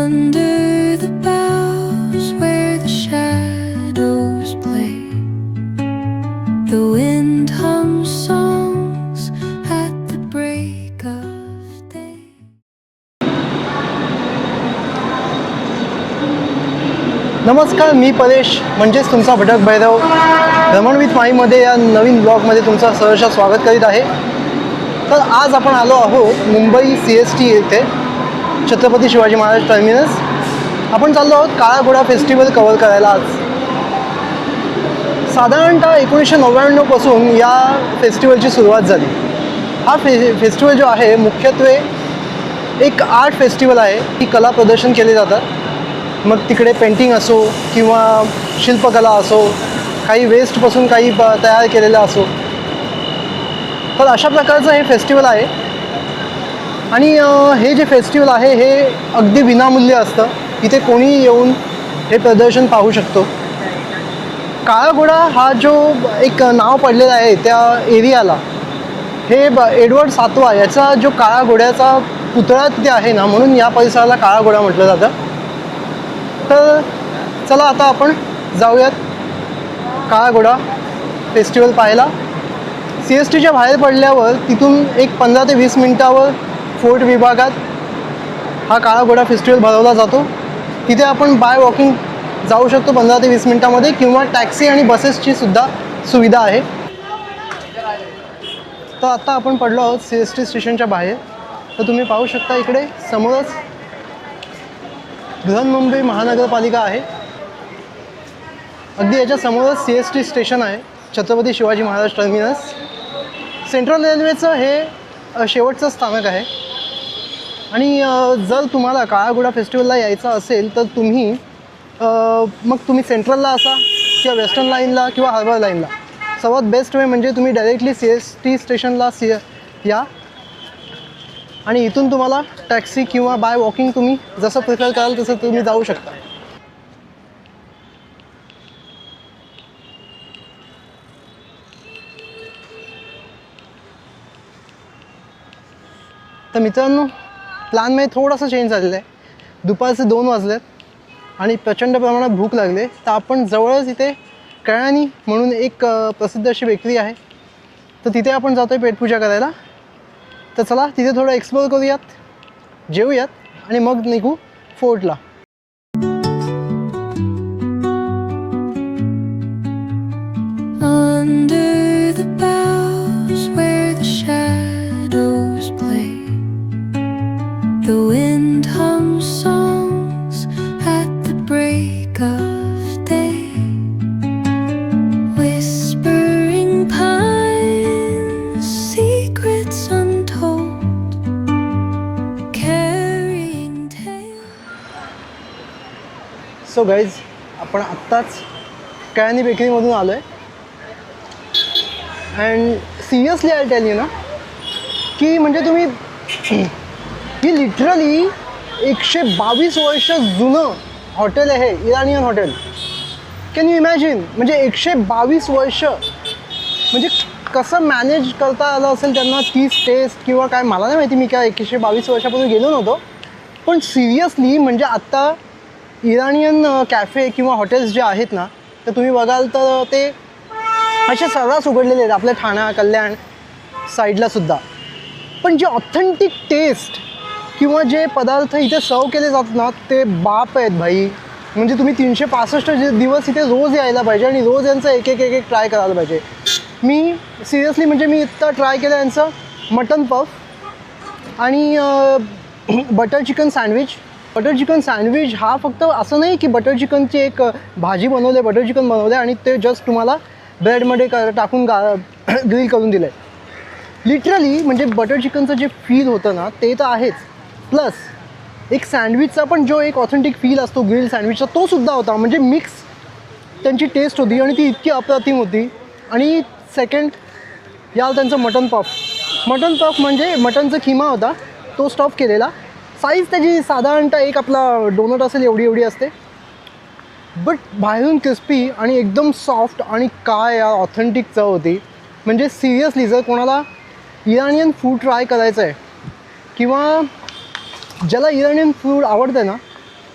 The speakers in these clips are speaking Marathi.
Under the boughs where the shadows play, the wind hums songs at the break of day. नमस्कार, मी परेश म्हणजेच तुमचा भटक भैरव भ्रमण विथ माईमध्ये या नवीन ब्लॉगमध्ये तुमचं सहर्ष स्वागत करीत आहे. तर आज आपण आलो आहोत मुंबई CST येथे छत्रपती शिवाजी महाराज टर्मिनस. आपण चाललो आहोत काळा घोडा फेस्टिवल कव्हर करायला. आज साधारणतः 1999 पासून या फेस्टिवलची सुरुवात झाली. हा फेस्टिवल जो आहे मुख्यत्वे एक आर्ट फेस्टिवल आहे. ही कला प्रदर्शन केले जातात. मग तिकडे पेंटिंग असो किंवा शिल्पकला असो, काही वेस्टपासून काही तयार केलेलं असो, तर अशा प्रकारचं हे फेस्टिवल आहे. आणि हे जे फेस्टिवल आहे हे अगदी विनामूल्य असतं. इथे कोणीही येऊन हे प्रदर्शन पाहू शकतो. काळा घोडा हा जो एक नाव पडलेलं आहे त्या एरियाला, हे एडवर्ड 7वा याचा जो काळा घोड्याचा पुतळा तिथे आहे ना, म्हणून या परिसराला काळा घोडा म्हटलं जातं. तर चला आता आपण जाऊयात काळा घोडा फेस्टिवल पाहायला. CSTच्या बाहेर पडल्यावर तिथून एक 15 ते 20 मिनटावर फोर्ट विभागात हा काळा घोडा फेस्टिवल भरवला जातो. तिथे आपण बाय वॉकिंग जाऊ शकतो 15 ते 20 मिनटामध्ये, किंवा टॅक्सी आणि बसेसची सुद्धा सुविधा आहे. तर आता आपण पडलो आहोत CST स्टेशनच्या बाहेर. तर तुम्ही पाहू शकता इकडे समोरच बृहन्मुंबई महानगरपालिका आहे. अगदी याच्या समोरच CST स्टेशन आहे, छत्रपती शिवाजी महाराज टर्मिनस. सेंट्रल रेल्वेचं हे शेवटचं स्थानक आहे. आणि जर तुम्हाला काळा घोडा फेस्टिवलला यायचं असेल तर तुम्ही मग तुम्ही सेंट्रलला असा किंवा वेस्टर्न लाईनला किंवा हार्बर लाईनला, सर्वात बेस्ट वे म्हणजे तुम्ही डायरेक्टली CST स्टेशनला या आणि इथून तुम्हाला टॅक्सी किंवा बाय वॉकिंग तुम्ही जसं प्रिफर कराल तसं तुम्ही जाऊ शकता. तर मित्रांनो, प्लॅनमध्ये थोडंसं चेंज झालेलं आहे. दुपारचे 2 वाजलेत आणि प्रचंड प्रमाणात भूक लागले. तर आपण जवळच इथे कळ्याणी म्हणून एक प्रसिद्ध अशी बेकरी आहे, तर तिथे आपण जातो आहे पेटपूजा करायला. तर चला तिथे थोडं एक्सप्लोर करूयात, जेवूयात आणि मग निघू फोर्टला. Under the boughs where the shadows play, the wind hums songs at the break of day, whispering pines, secrets untold, carrying tales. So guys, आपण आत्ताच कळ्याणी बेकरीमधून आलो आहे. And seriously I tell you ना, की म्हणजे तुम्ही ही लिटरली 122 वर्ष जुनं हॉटेल आहे, इराणियन हॉटेल. Can you imagine? म्हणजे 122 वर्ष, म्हणजे कसं मॅनेज करता आलं असेल त्यांना ती टेस्ट किंवा काय, मला नाही माहिती. मी काय 122 वर्षापासून गेलो नव्हतो. पण सिरियसली म्हणजे आत्ता इराणियन कॅफे किंवा हॉटेल्स जे आहेत ना, तर तुम्ही बघाल तर ते असे सर्रास उघडलेले आहेत आपल्या ठाणा कल्याण साईडलासुद्धा. पण जे ऑथेंटिक टेस्ट किंवा जे पदार्थ इथे सर्व केले जातात ना, ते बाप आहेत भाई. म्हणजे तुम्ही 365 दिवस इथे रोज यायला पाहिजे आणि रोज यांचं एक एक ट्राय करायला पाहिजे. मी सिरियसली म्हणजे मी इतका ट्राय केलं यांचं मटन पफ आणि butter chicken sandwich. Butter chicken sandwich हा फक्त असं नाही की बटर चिकनची एक भाजी बनवले, बटर चिकन बनवले आणि ते जस्ट तुम्हाला ब्रेडमध्ये टाकून ग्रिल करून दिलं आहे. लिटरली म्हणजे बटर चिकनचं जे फील होतं ना ते तर आहेच, प्लस एक सँडविचचा पण जो एक ऑथेंटिक फील असतो ग्रिल सँडविचचा, तो सुद्धा होता. म्हणजे मिक्स त्यांची टेस्ट होती आणि ती इतकी अप्रतिम होती. आणि सेकंड याल त्यांचं मटन पफ. मटन पफ म्हणजे मटनचा किमा होता, तो स्टफ केलेला. साईज त्याची साधारणतः एक आपला डोनट असेल एवढी असते, बट बाहेरून क्रिस्पी आणि एकदम सॉफ्ट. आणि काय या ऑथेंटिक चव होती. म्हणजे सिरियसली जर कोणाला इराणियन फूड ट्राय करायचं आहे किंवा ज्याला इराणियन फूड आवडतं ना,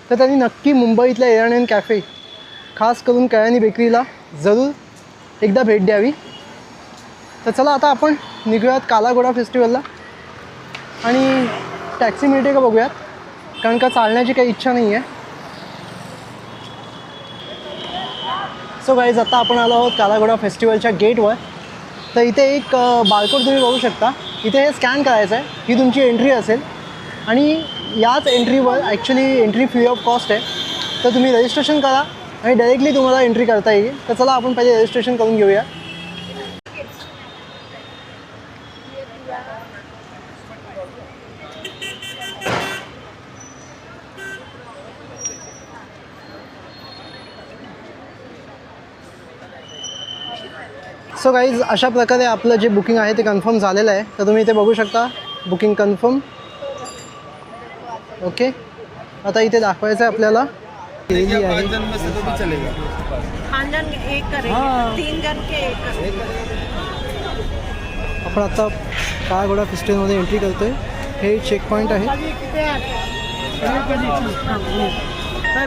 तर त्यांनी नक्की मुंबईतल्या इराणियन कॅफे, खास करून कयानी बेकरीला जरूर एकदा भेट द्यावी. तर चला आता आपण निघूयात काला घोडा फेस्टिवलला. आणि टॅक्सी मिळते का बघूयात, कारण का चालण्याची काही इच्छा नाही आहे. सो गाईज, आता आपण आलो आहोत काला घोडा फेस्टिवलच्या गेटवर. तर इथे एक बारकोड तुम्ही बघू शकता. इथे हे स्कॅन करायचं आहे, ही तुमची एंट्री असेल. आणि याच एंट्रीवर actually entry free of cost आहे. तर तुम्ही रजिस्ट्रेशन करा आणि डायरेक्टली तुम्हाला एंट्री करता येईल. तर चला आपण पहिले रजिस्ट्रेशन करून घेऊया. सो गाईज, अशा प्रकारे आपलं जे बुकिंग आहे ते कन्फर्म झालेलं आहे. तर तुम्ही इथे बघू शकता बुकिंग कन्फर्म. ओके, आता इथे दाखवायचं आहे आपल्याला केलेली आहे. 5 जन में से तो भी चलेगा. 5 जन एक करेंगे, हाँ। 3 जन के एक करेंगे. आपण आता काळा घोडा फेस्टिवलमध्ये एंट्री करतोय. हे चेक पॉईंट आहे.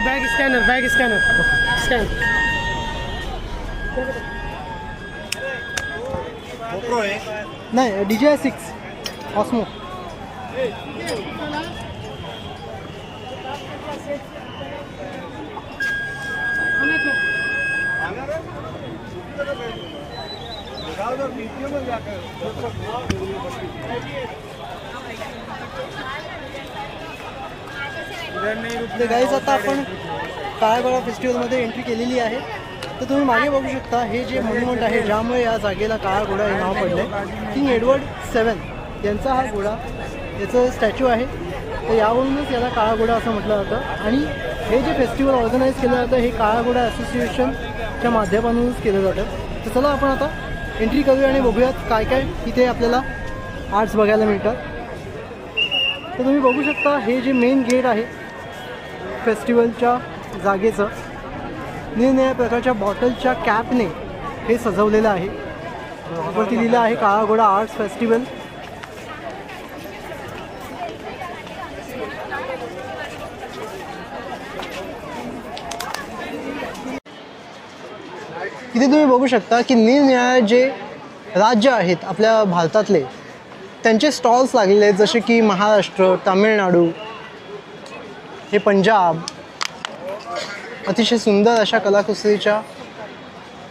Bag scanner scan. GoPro है. नाही, DJI 6 ऑस्मो. गाईज, आता आपण काळा घोडा फेस्टिवलमध्ये एंट्री केलेली आहे. तर तुम्ही मागे बघू शकता हे जे मॉन्युमेंट आहे, ज्यामुळे या जागेला काळा घोडा हे नाव पडलं आहे. किंग एडवर्ड 7 यांचा हा घोडा, याचं स्टॅच्यू आहे. तर यावरूनच याला काळा घोडा असं म्हटलं जातं. आणि हे जे फेस्टिवल ऑर्गनाईज केलं जातं हे काळा घोडा असोसिएशनच्या माध्यमातूनच केलं जातं. तर चला आपण आता एंट्री करूया आणि बघूयात काय काय इथे आपल्याला आर्ट्स बघायला मिळतात. तर तुम्ही बघू शकता हे जे मेन गेट आहे फेस्टिवलच्या जागेचं, निरनिराळ्या प्रकारच्या बॉटलच्या कॅपने हे सजवलेलं आहे. वरती लिहिलं आहे काळा घोडा आर्ट्स फेस्टिवल. इथे तुम्ही बघू शकता की निरनिराळे जे राज्य आहेत आपल्या भारतातले, त्यांचे स्टॉल्स लागलेले आहेत. जसे की महाराष्ट्र, तामिळनाडू, हे पंजाब. अतिशय सुंदर अशा कलाकुसरीच्या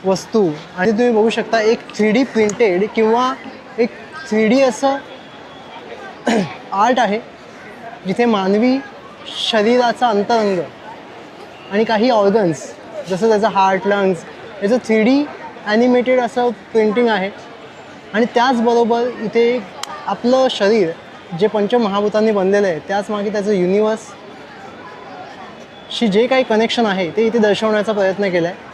वस्तू. आणि तुम्ही बघू शकता एक 3D प्रिंटेड किंवा एक 3D असं आर्ट आहे, जिथे मानवी शरीराचा अंतरंग आणि काही ऑर्गन्स जसं त्याचं हार्ट, लंग्स, याचं 3D ॲनिमेटेड असं प्रिंटिंग आहे. आणि त्याचबरोबर इथे आपलं शरीर जे पंचमहाभूतांनी बनलेलं आहे, त्याच मागे त्याचं युनिवर्स शी जे काही कनेक्शन आहे ते इथे दर्शवण्याचा प्रयत्न केला आहे.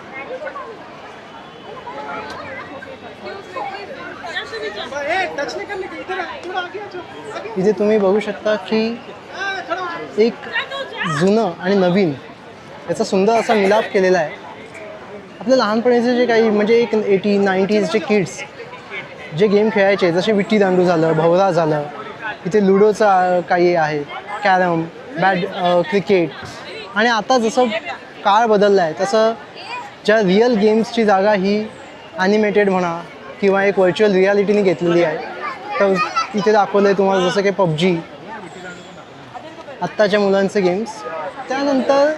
इथे तुम्ही बघू शकता की एक जुनं आणि नवीन याचा सुंदर असा मिलाप केलेला आहे. आपल्या लहानपणीचे जे काही म्हणजे एक 80s 90sचे किड्स जे गेम खेळायचे, जसे विट्टी दांडू झालं, भवरा झालं, इथे लुडोचा काही आहे, कॅरम, क्रिकेट. आणि आता जसं काळ बदलला आहे तसं ज्या रिअल गेम्सची जागा ही ॲनिमेटेड म्हणा किंवा एक व्हर्च्युअल रियालिटीने घेतलेली आहे. तर इथे दाखवलं आहे तुम्हाला जसं की PUBG, आत्ताच्या मुलांचे गेम्स. त्यानंतर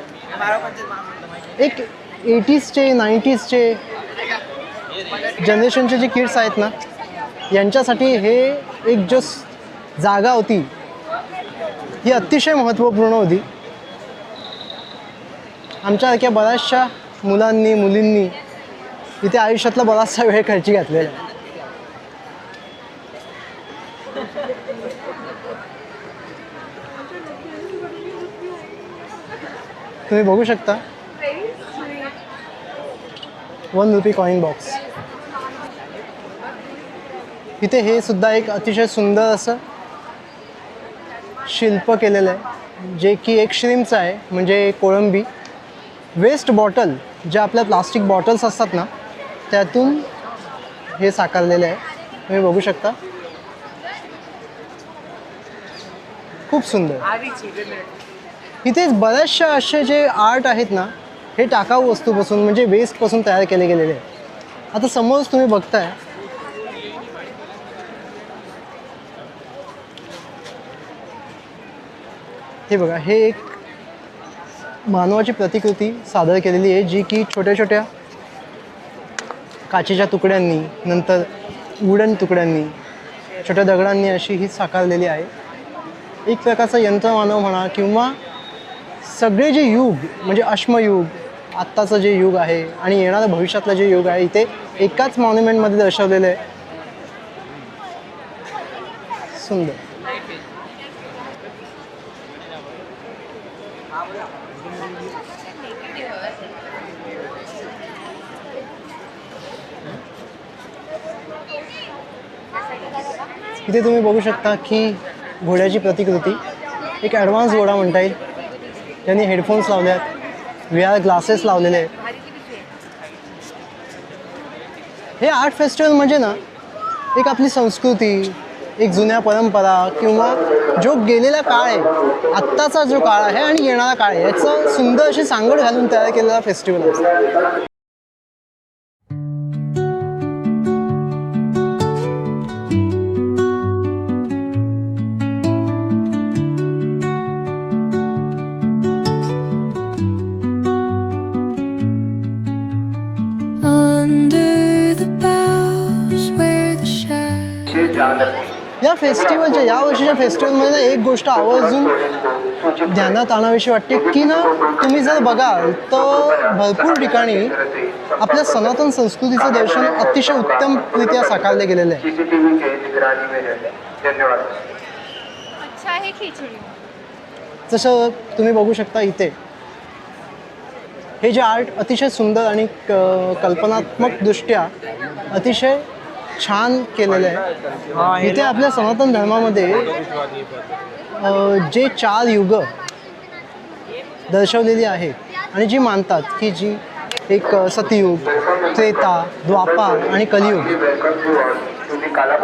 एक 80sचे 90sचे जनरेशनचे जे किड्स आहेत ना, यांच्यासाठी हे एक जो जागा होती ही अतिशय महत्त्वपूर्ण होती. आमच्यासारख्या बऱ्याचशा मुलांनी मुलींनी इथे आयुष्यातला बराचसा वेळ खर्ची घातलेला आहे. तुम्ही बघू शकता 1 रुपी कॉईन बॉक्स. इथे हे सुद्धा एक अतिशय सुंदर असं शिल्प केलेलं आहे, जे की एक श्रिम्पचं आहे, म्हणजे कोळंबी. वेस्ट बॉटल, ज्या आपल्या प्लास्टिक बॉटल्स असतात ना, त्यातून हे साकारलेलं आहे. तुम्ही बघू शकता, खूप सुंदर. इथेच बऱ्याचशा असे जे आर्ट आहेत ना, हे टाकाऊ वस्तूपासून म्हणजे वेस्टपासून तयार केले गेलेले आहे. आता समोरच तुम्ही बघताय हे बघा, हे एक मानवाची प्रतिकृती सादर केलेली आहे, जी की छोट्या छोट्या काचेच्या तुकड्यांनी, नंतर वुडन तुकड्यांनी, छोट्या दगडांनी अशी ही साकारलेली आहे. एक प्रकारचा यंत्रमानव म्हणा किंवा सगळे जे युग म्हणजे अश्मयुग, आत्ताचं जे युग आहे आणि येणारं भविष्यातलं जे युग आहे, इथे एकाच मॉन्युमेंटमध्ये दर्शवलेलं आहे. सुंदर. इथे तुम्ही बघू शकता की घोड्याची प्रतिकृती, एक ॲडव्हान्स घोडा म्हणता येईल. त्यांनी हेडफोन्स लावले आहेत, VR ग्लासेस लावलेले आहेत. हे आर्ट फेस्टिवल म्हणजे ना, एक आपली संस्कृती, एक जुन्या परंपरा किंवा जो गेलेला काळ आहे, आत्ताचा जो काळ आहे आणि येणारा काळ आहे, याचं सुंदर अशी सांगड घालून तयार केलेला फेस्टिवल आहे. Under the boughs where the shadows या फेस्टिवलच्या, या वर्षीच्या फेस्टिवलमध्ये ना एक गोष्ट आवर्जून ध्यानात आणावीशी वाटते की ना, तुम्ही जर बघाल तर भरपूर ठिकाणी आपल्या सनातन संस्कृतीचं दर्शन अतिशय उत्तमरित्या साकारले गेलेलं आहे. अच्छा है खिचड़ी. जसं तुम्ही बघू शकता इथे हे जे आर्ट अतिशय सुंदर आणि कल्पनात्मकदृष्ट्या अतिशय छान केलेलं आहे. इथे आपल्या सनातन धर्मामध्ये जे 4 युग दर्शवलेली आहेत आणि जी मानतात की जी एक सतयुग, त्रेता, द्वापार आणि कलियुग,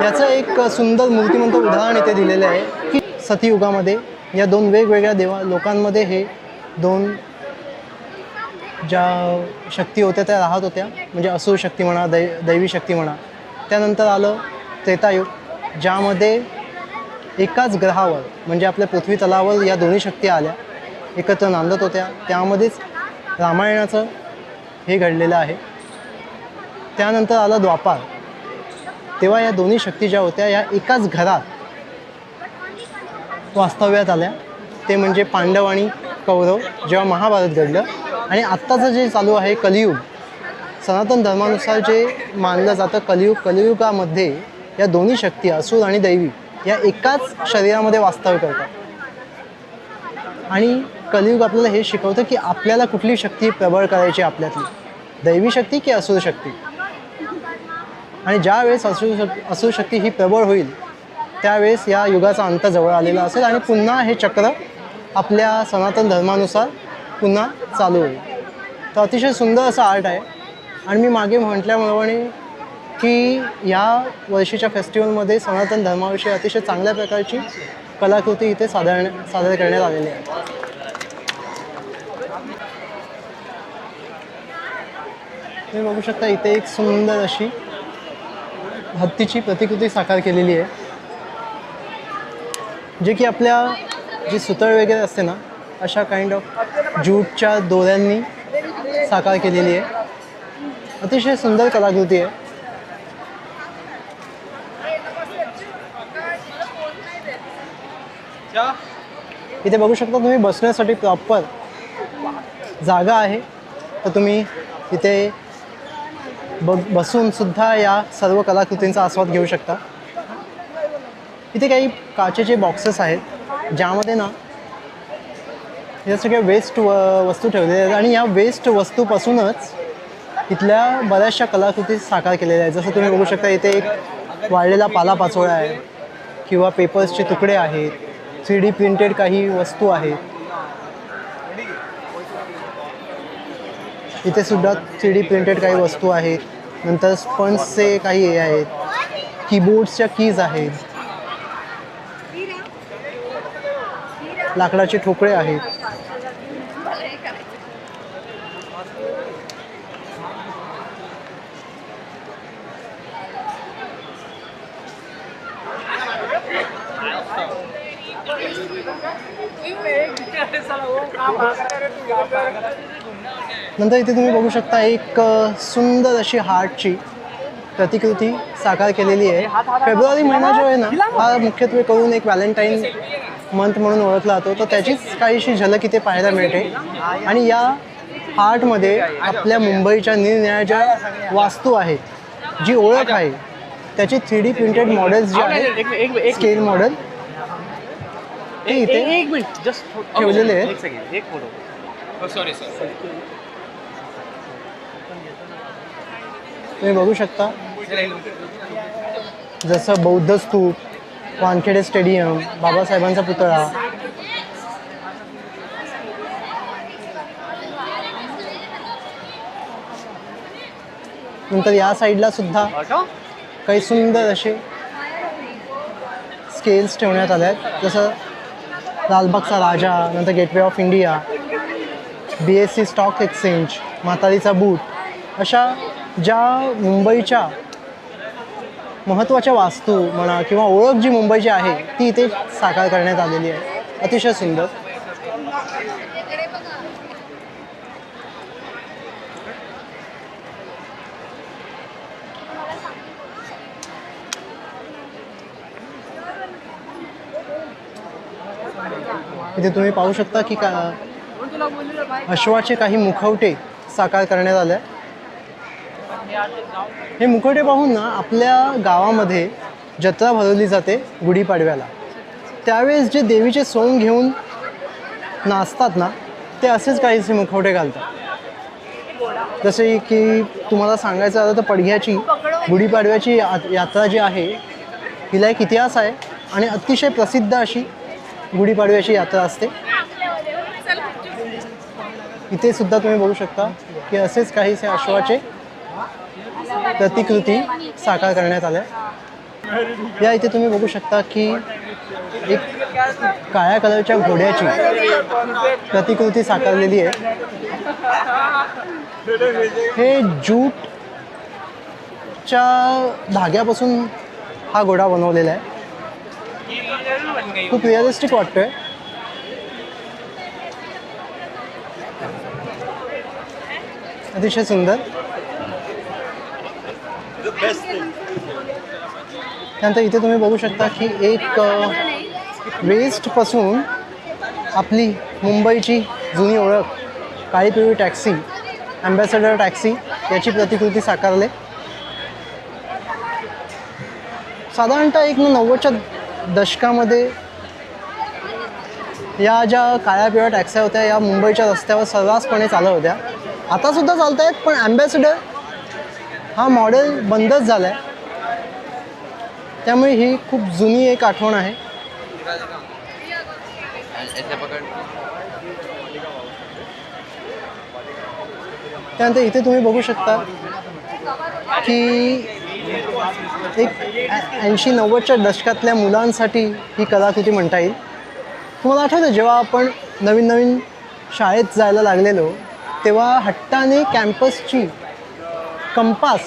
याचं एक सुंदर मूर्तिमंत उदाहरण इथे दिलेलं आहे की सतयुगामध्ये या 2 वेगवेगळ्या लोकांमध्ये हे 2 ज्या शक्ती होत्या त्या राहत होत्या, म्हणजे असुर शक्ती म्हणा, दैवी शक्ती म्हणा. त्यानंतर आलं त्रेतायुग, ज्यामध्ये एकाच ग्रहावर म्हणजे आपल्या पृथ्वी तलावर या दोन्ही शक्ती आल्या, एकत्र नांदत होत्या. त्यामध्येच रामायणाचं हे घडलेलं आहे. त्यानंतर आलं द्वापार, तेव्हा या दोन्ही शक्ती ज्या होत्या या एकाच घरात वास्तव्यात आल्या. ते म्हणजे पांडव आणि कौरव, जेव्हा महाभारत घडलं. आणि आत्ताचं जे चालू आहे कलियुग, सनातन धर्मानुसार जे मानलं जातं कलियुग, कलियुगामध्ये या दोन्ही शक्ती असुर आणि दैवी या एकाच शरीरामध्ये वास्तव्य करतात. आणि कलियुग आपल्याला हे शिकवतं की आपल्याला कुठली शक्ती प्रबळ करायची, आपल्यातली दैवी शक्ती की असुर शक्ती. आणि ज्यावेळेस असुर शक्ती ही प्रबळ होईल त्यावेळेस या युगाचा अंत जवळ आलेला असेल आणि पुन्हा हे चक्र आपल्या सनातन धर्मानुसार पुन्हा चालू होईल. तर अतिशय सुंदर असं आर्ट आहे. आणि मी मागे म्हटल्याप्रमाणे की या वर्षीच्या फेस्टिवलमध्ये सनातन धर्माविषयी अतिशय चांगल्या प्रकारची कलाकृती इथे सादर करण्यात आलेली आहे. तुम्ही बघू शकता इथे एक सुंदर अशी हत्तीची प्रतिकृती साकार केलेली आहे, जे की आपल्या जी सुतळ वगैरे असते ना, अशा काइंड ऑफ ज्यूटच्या दोऱ्यांनी साकार केलेली आहे. अतिशय सुंदर कलाकृती आहे. इथे बघू शकता तुम्ही बसण्यासाठी प्रॉपर जागा आहे, तर तुम्ही इथे बसून सुद्धा या सर्व कलाकृतींचा आस्वाद घेऊ शकता. इथे काही काचेचे बॉक्सेस आहेत ज्यामध्ये ना या सगळ्या वेस्ट वस्तू ठेवलेल्या आहेत आणि या वेस्ट वस्तूपासूनच इथल्या बऱ्याचशा कलाकृती साकार केलेल्या आहेत. जसं तुम्ही बघू शकता इथे एक वाळलेला पालापाचोळा आहे किंवा पेपर्सचे तुकडे आहेत, 3D प्रिंटेड काही वस्तू आहेत. इथे सुद्धा 3D प्रिंटेड काही वस्तू आहेत. नंतर स्पंजचे काही हे आहेत, कीबोर्ड्सच्या कीज आहेत, लाकडाचे ठोकळे आहेत. नंतर इथे तुम्ही बघू शकता एक सुंदर अशी हार्टची प्रतिकृती साकार केलेली आहे. फेब्रुवारी महिना जो आहे ना हा मुख्यत्वे करून एक व्हॅलेंटाईन मंथ म्हणून ओळखला जातो, तर त्याचीच काहीशी झलक इथे पाहायला मिळते. आणि या हार्टमध्ये आपल्या मुंबईच्या निरनिराळ्या ज्या वास्तू आहेत, जी ओळख आहे त्याची 3D प्रिंटेड मॉडेल्स जे आहेत स्केल मॉडेल ते इथे ठेवलेले आहेत. तुम्ही बघू शकता जसं बौद्ध स्तूप, वानखेडे स्टेडियम, बाबासाहेबांचा पुतळा. नंतर या साईडला सुद्धा काही सुंदर असे स्केल्स ठेवण्यात आले आहेत, जसं लालबागचा राजा, नंतर gateway of India, BSC stock exchange, म्हातारीचा बूट, अशा ज्या मुंबईच्या महत्त्वाच्या वास्तू म्हणा किंवा ओळख जी मुंबईची आहे ती इथे साकार करण्यात आलेली आहे. अतिशय सुंदर. इथे तुम्ही पाहू शकता की अश्वाचे काही मुखवटे साकार करण्यात आले. हे मुखवटे पाहून ना आपल्या गावामध्ये जत्रा भरवली जाते गुढीपाडव्याला. त्यावेळेस जे देवीचे सोंग घेऊन नाचतात ना ते असेच काहीसे मुखवटे घालतात. जसे की तुम्हाला सांगायचं झालं तर पडघ्याची गुढीपाडव्याची यात्रा जी आहे हिला एक इतिहास आहे आणि अतिशय प्रसिद्ध अशी गुढीपाडव्याची यात्रा असते. इथे सुद्धा तुम्ही बघू शकता की असेच काहीसे अश्वाचे प्रतिकृती साकार करण्यात आल्या. या इथे तुम्ही बघू शकता की एक काळ्या कलरच्या घोड्याची प्रतिकृती साकारलेली आहे. हे ज्यूटच्या धाग्यापासून हा घोडा बनवलेला आहे. खूप रिअलिस्टिक वाटतोय. अतिशय सुंदर. त्यानंतर इथे तुम्ही बघू शकता की एक वेस्टपासून आपली मुंबईची जुनी ओळख काळी पिवळी टॅक्सी, ॲम्बॅसेडर टॅक्सी याची प्रतिकृती साकारले. साधारणतः 90च्या दशकामध्ये या ज्या काळ्या पिवळ्या टॅक्स्या होत्या या मुंबईच्या रस्त्यावर सर्रासपणे चालत होत्या. आतासुद्धा चालत आहेत, पण ॲम्बॅसेडर हा मॉडेल बंदच झाला आहे. त्यामुळे ही खूप जुनी एक आठवण आहे. त्यानंतर इथे तुम्ही बघू शकता की एक 80-90च्या दशकातल्या मुलांसाठी ही कलाकृती म्हणता येईल. तुम्हाला आठवतं जेव्हा आपण नवीन शाळेत जायला लागलेलो तेव्हा हट्टाने कॅम्पसची कंपास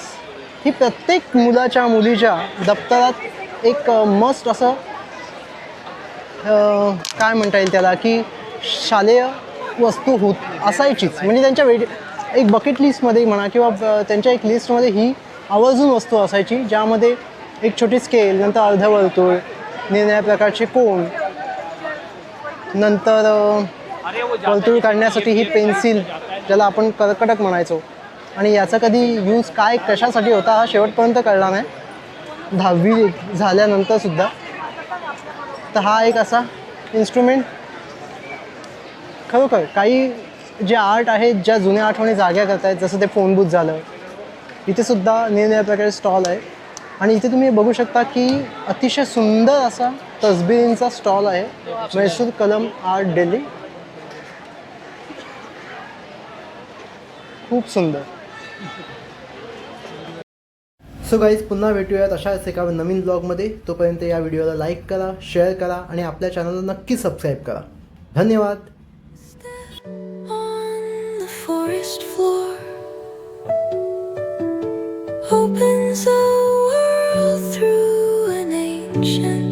ही प्रत्येक मुलाच्या मुलीच्या दप्तरात एक मस्ट असं काय म्हणता येईल त्याला की शालेय वस्तू असायचीच. म्हणजे त्यांच्या एक बकेट लिस्टमध्ये म्हणा किंवा त्यांच्या एक लिस्टमध्ये ही आवर्जून वस्तू असायची, ज्यामध्ये एक छोटी स्केल, नंतर अर्धवर्तुळ, निरनिराळ्या प्रकारचे कोन, नंतर वर्तुळ काढण्यासाठी ही पेन्सिल ज्याला आपण कर्कटक म्हणायचो. आणि याचा कधी यूज काय कशासाठी होता हा शेवटपर्यंत कळला नाही, 10वी झाल्यानंतरसुद्धा. तर हा एक असा इन्स्ट्रुमेंट खरोखर काही जे आर्ट आहेत ज्या जुन्या आठवणी जाग्या करत आहेत, जसं ते फोन बूथ झालं. इथे सुद्धा निरनिराळ्या प्रकारे स्टॉल आहे. आणि इथे तुम्ही बघू शकता की अतिशय सुंदर असा तसबिरींचा स्टॉल आहे, मैसूर कलम आर्ट डेली. खूप सुंदर. सो गाईज, पुन्हा भेटूयात अशाच एका नवीन ब्लॉगमध्ये. तोपर्यंत या व्हिडिओला लाईक करा, शेअर करा आणि आपल्या चॅनलला नक्की सबस्क्राईब करा. धन्यवाद. forest floor opens a world through an ancient